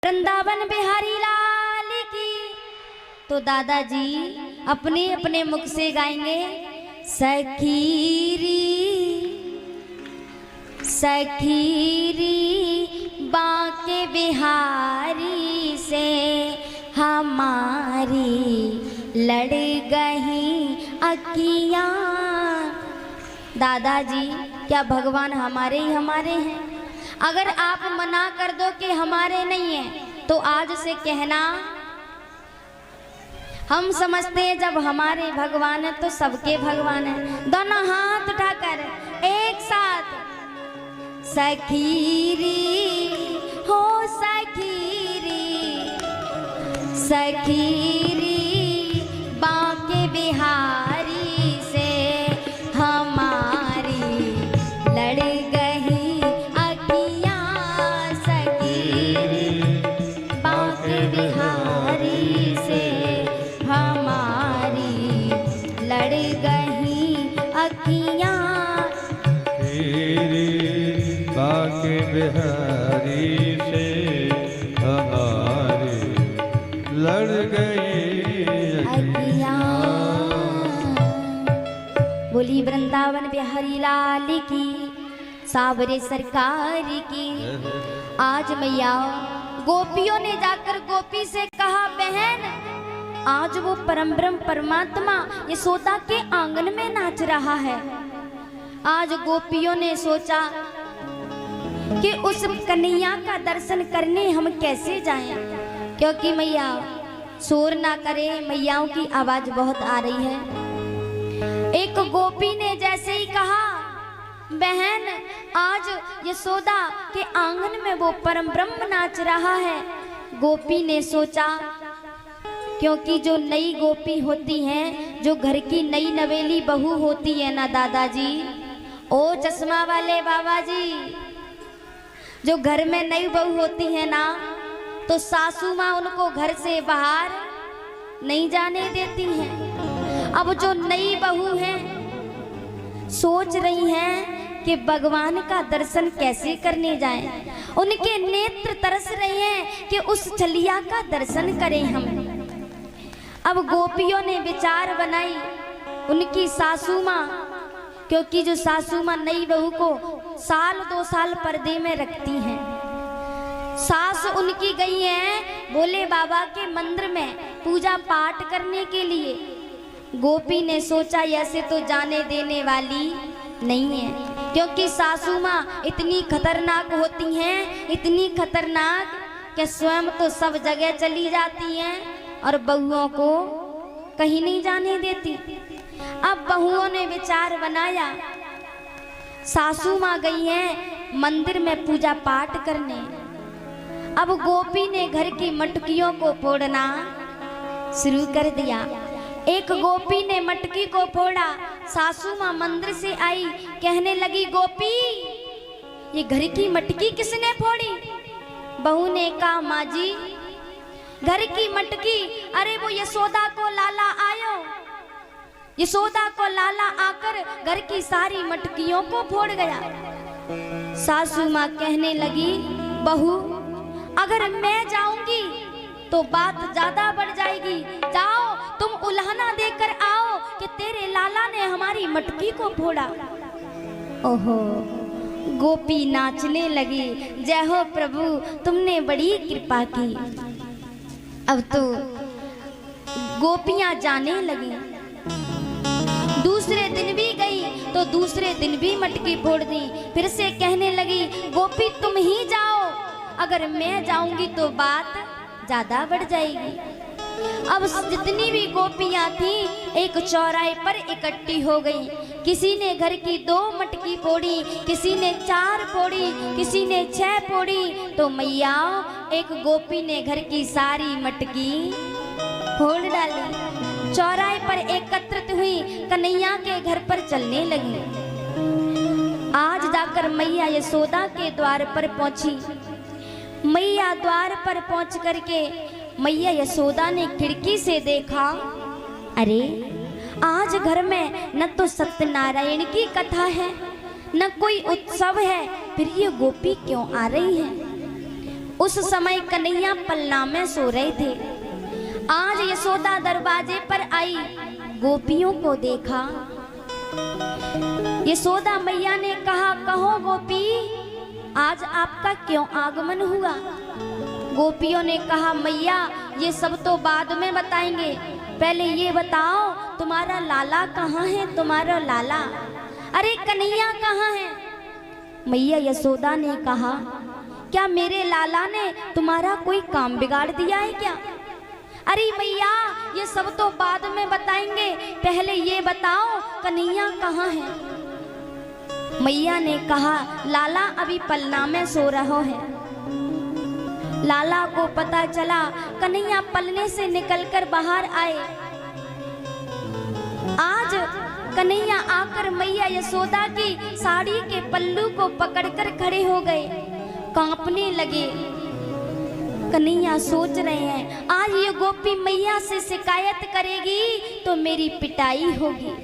वृंदावन बिहारी लाल की। तो दादाजी अपने अपने मुख से गाएंगे, सखीरी सखीरी बांके बिहारी से हमारी लड़ गई अखियां। दादाजी क्या भगवान हमारे ही हमारे हैं? अगर आप मना कर दो कि हमारे नहीं है तो आज से कहना, हम समझते हैं जब हमारे भगवान है तो सबके भगवान है। दोनों हाथ उठाकर एक साथ, सखीरी हो सखीरी सखीरी बांके बिहारी से हमारी लड़ गई अखियां। सखीरी बांके बिहारी से हमारी लड़ गई अखियां। बांके बिहारी से हमारी लड़ गई अखियां। बोली वृंदावन बिहारी लाल की, सावरे सरकार की। आज मैया गोपियों ने जाकर गोपी से कहा, बहन आज वो परम ब्रह्म परमात्मा यशोदा के आंगन में नाच रहा है। आज गोपियों ने सोचा कि उस कन्हैया का दर्शन करने हम कैसे जाएं, क्योंकि मैया शोर ना करे, मैयाओं की आवाज बहुत आ रही है। एक गोपी ने जैसे ही कहा, बहन आज यशोदा के आंगन में वो परम ब्रह्म नाच रहा है। गोपी ने सोचा, क्योंकि जो नई गोपी होती हैं, जो घर की नई नवेली बहू होती है ना दादाजी, ओ चश्मा वाले बाबा जी, जो घर में नई बहू होती है ना, तो सासू माँ उनको घर से बाहर नहीं जाने देती हैं। अब जो नई बहू हैं सोच रही हैं कि भगवान का दर्शन कैसे करने जाएं। उनके नेत्र तरस रहे हैं कि उस छलिया का दर्शन करें हम। अब गोपियों ने विचार बनाई, उनकी सासू माँ, क्योंकि जो सासू माँ नई बहू को साल 2 साल पर्दे में रखती हैं, सास उनकी गई है भोले बाबा के मंदिर में पूजा पाठ करने के लिए। गोपी ने सोचा ऐसे तो जाने देने वाली नहीं है, क्योंकि सासू माँ इतनी खतरनाक होती हैं, इतनी खतरनाक कि स्वयं तो सब जगह चली जाती हैं और बहुओं को कहीं नहीं जाने देती। अब बहुओं ने विचार बनाया, सासू माँ गई हैं मंदिर में पूजा पाठ करने। अब गोपी ने घर की मटकियों को फोड़ना शुरू कर दिया। एक गोपी ने मटकी को फोड़ा, सासू माँ मंदिर से आई, कहने लगी, गोपी ये घर की मटकी किसने फोड़ी? बहू ने कहा, माँ जी घर की मटकी, अरे वो यशोदा को लाला आयो, यशोदा को लाला आकर घर की सारी मटकियों को फोड़ गया। सासू माँ कहने लगी, बहू अगर मैं जाऊंगी तो बात ज्यादा बढ़ जाएगी, जाओ तुम उल्हाना देकर आओ कि तेरे लाला ने हमारी मटकी को फोड़ा। ओहो, गोपी नाचने लगी, जय हो प्रभु तुमने बड़ी कृपा की। अब तो गोपियां जाने लगी। दूसरे दिन भी गई तो दूसरे दिन भी मटकी फोड़ दी। फिर से कहने लगी, गोपी तुम ही जाओ, अगर मैं जाऊंगी तो बात ज्यादा बढ़ जाएगी। अब जितनी भी गोपियां थी एक चौराहे पर इकट्ठी हो गई। किसी ने घर की 2 मटकी फोड़ी, किसी ने 4 फोड़ी, किसी ने 6 फोड़ी। तो मैया एक गोपी ने घर की सारी मटकी फोड़ डाली। चौराहे पर एकत्रित हुई, कन्हैया के घर पर चलने लगी। आज जाकर मैया यशोदा के द्वार पर पहुंची। मैया द्वार पर पहुंच करके मैया यशोदा ने खिड़की से देखा, अरे आज घर में न तो सत्यनारायण की कथा है न कोई उत्सव है, फिर ये गोपी क्यों आ रही है? उस समय कन्हैया पलना में सो रहे थे। आज यशोदा दरवाजे पर आई, गोपियों को देखा। यशोदा मैया ने कहा, कहो गोपी, आज आपका क्यों आगमन हुआ? गोपियों ने कहा, मैया ये सब तो बाद में बताएंगे, पहले ये बताओ तुम्हारा लाला कहाँ है? तुम्हारा लाला, अरे कन्हैया कहाँ है? मैया यशोदा ने कहा, क्या मेरे लाला ने तुम्हारा कोई काम बिगाड़ दिया है क्या? अरे मैया ये सब तो बाद में बताएंगे, पहले ये बताओ कन्हैया कहाँ है? मैया ने कहा, लाला अभी पलना में सो रहा है। लाला को पता चला, कन्हैया पलने से निकलकर बाहर आए। आज कन्हैया आकर मैया यशोदा की साड़ी के पल्लू को पकड़कर खड़े हो गए, कांपने लगे। कन्हैया सोच रहे हैं, आज ये गोपी मैया से शिकायत करेगी तो मेरी पिटाई होगी।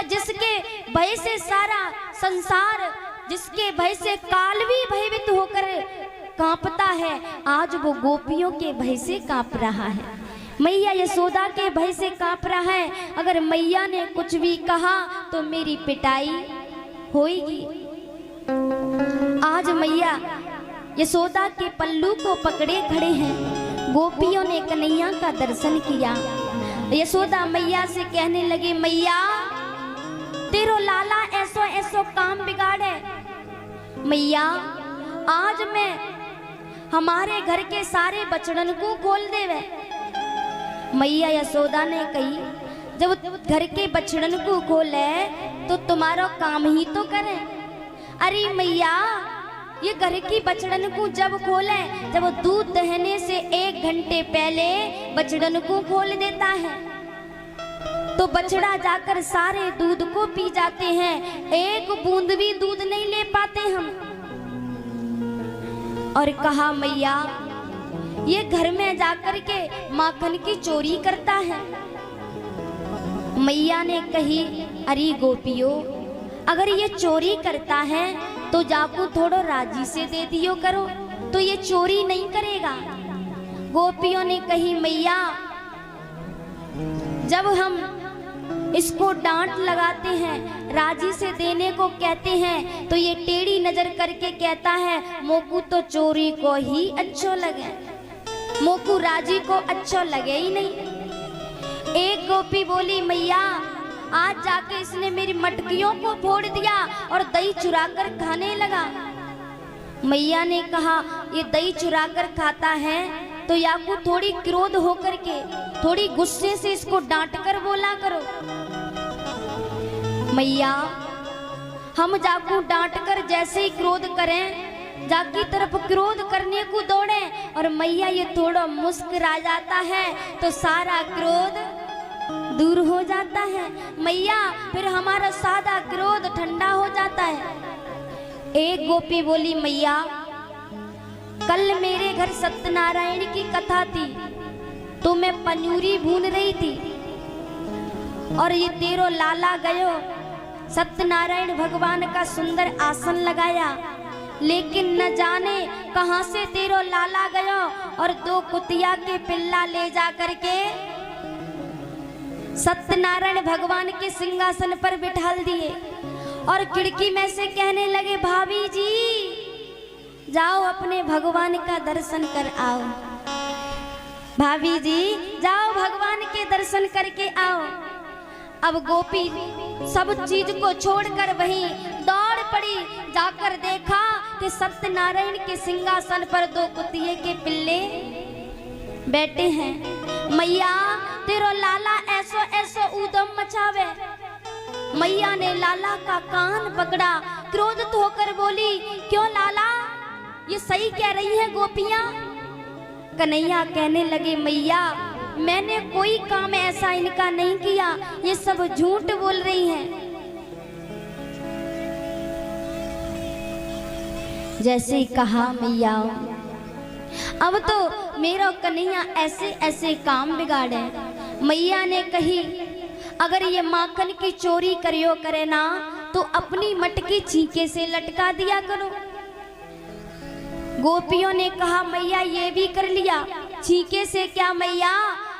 जिसके भय से सारा संसार, जिसके भय से काल भी भयभीत होकर कांपता है, आज वो गोपियों के भय से कांप रहा है, मैया यशोदा के भय से कांप रहा है। अगर मैया ने कुछ भी कहा तो मेरी पिटाई होगी। आज मैया यशोदा के पल्लू को पकड़े खड़े हैं। गोपियों ने कन्हैया का दर्शन किया। यशोदा मैया से कहने लगी, मैया तेरो लाला ऐसो ऐसो काम बिगाड़े। मैया आज मैं हमारे घर के सारे बछड़न को खोल देवे। मैया यशोदा ने कही, जब घर के बछड़न को खोले तो तुम्हारा काम ही तो करे। अरे मैया ये घर की बछड़न को जब खोले, जब दूध दहने से 1 घंटे पहले बछड़न को खोल देता है तो बछड़ा जाकर सारे दूध को पी जाते हैं, एक बूंद भी दूध नहीं ले पाते हम। और कहा, मैया ये घर में जाकर के माखन की चोरी करता है। मैया ने कही, अरे गोपियों, अगर ये चोरी करता है तो जाकू थोड़ो राजी से दे दियो करो, तो ये चोरी नहीं करेगा। गोपियों ने कही, मैया जब हम इसको डांट लगाते हैं, राजी से देने को कहते हैं, तो ये टेढ़ी नजर करके कहता है, मोकू तो चोरी को ही अच्छो लगे, मोकू राजी को अच्छा लगे ही नहीं। एक गोपी बोली, मैया आज जाके इसने मेरी मटकियों को फोड़ दिया और दही चुराकर खाने लगा। मैया ने कहा, ये दही चुराकर खाता है तो याकू थोड़ी क्रोध होकर के, थोड़ी गुस्से से इसको डांट कर बोला करो। मैया हम जाकू डांट कर जैसे ही क्रोध करें, जाकी तरफ क्रोध करने को दौड़े और मैया ये थोड़ा मुस्कुरा जाता है तो सारा क्रोध दूर हो जाता है। मैया फिर हमारा सादा क्रोध ठंडा हो जाता है। एक गोपी बोली, मैया कल मेरे घर सत्यनारायण की कथा थी तो मैं पन्यूरी भून रही थी और ये तेरो लाला गयो, सत्यनारायण भगवान का सुंदर आसन लगाया, लेकिन न जाने कहां से तेरो लाला गयो और 2 कुतिया के पिल्ला ले जा करके सत्यनारायण भगवान के सिंहासन पर बिठाल दिए और खिड़की में से कहने लगे, भाभी जी जाओ अपने भगवान का दर्शन कर आओ, भाभी जी जाओ भगवान के दर्शन करके आओ। अब गोपी सब चीज को छोड़कर वहीं दौड़ पड़ी, जाकर देखा कि सत्यनारायण के सिंहासन पर 2 कुतिये के पिल्ले बैठे हैं। मैया तेरो लाला ऐसो ऐसो ऊधम मचावे। मैया ने लाला का कान पकड़ा, क्रोधित होकर बोली, क्यों लाला ये सही कह रही है गोपियां? कन्हैया कहने लगे, मैया मैंने कोई काम ऐसा इनका नहीं किया, ये सब झूठ बोल रही हैं। जैसे ही कहा, मैया अब तो मेरा कन्हैया ऐसे ऐसे काम बिगाड़े। मैया ने कही, अगर ये माखन की चोरी करियो करे ना तो अपनी मटकी छीके से लटका दिया करो। गोपियों ने कहा मैया ये भी कर लिया, छीके से क्या मैया,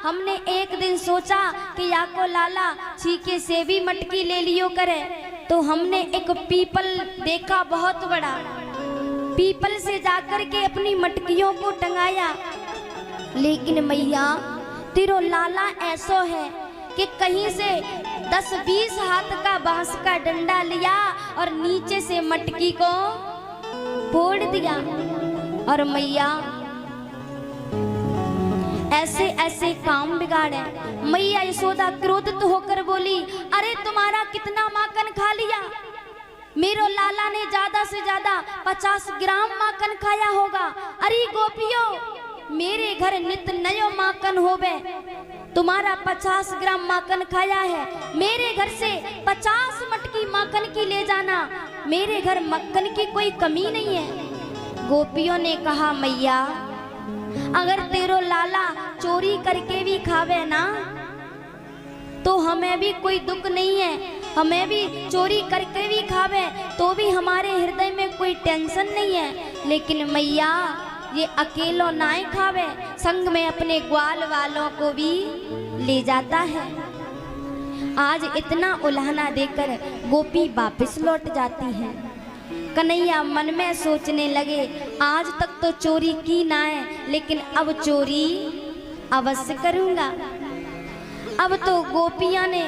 हमने एक दिन सोचा कि या को लाला छीके से भी मटकी ले लियो करे, तो हमने एक पीपल देखा बहुत बड़ा, पीपल से जाकर के अपनी मटकियों को टंगाया। लेकिन मैया तेरो लाला ऐसो है कि कहीं से 10-20 हाथ का बांस का डंडा लिया और नीचे से मटकी को फोड़ दिया। और मैया ऐसे ऐसे काम बिगाड़े। मैया यशोदा क्रोधित होकर बोली, अरे तुम्हारा कितना माखन खा लिया, मेरो लाला ने ज्यादा से ज्यादा 50 ग्राम माखन खाया होगा। अरे गोपियों, मेरे घर नित नयो माखन होवे, तुम्हारा 50 ग्राम माखन खाया है, मेरे घर से 50 मटकी माखन की ले जाना, मेरे घर मक्खन की कोई कमी नहीं है। गोपियों ने कहा मैया अगर तेरो लाला चोरी करके भी खावे ना तो हमें भी कोई दुख नहीं है, हमें भी चोरी करके भी खावे तो भी हमारे हृदय में कोई टेंशन नहीं है। लेकिन मैया ये अकेलो ना खावे, संग में अपने ग्वाल वालों को भी ले जाता है। आज इतना उल्हाना देकर गोपी वापस लौट जाती है। कन्हैया मन में सोचने लगे, आज तक तो चोरी की ना है, लेकिन अब चोरी अवश्य करूंगा। अब तो गोपियां ने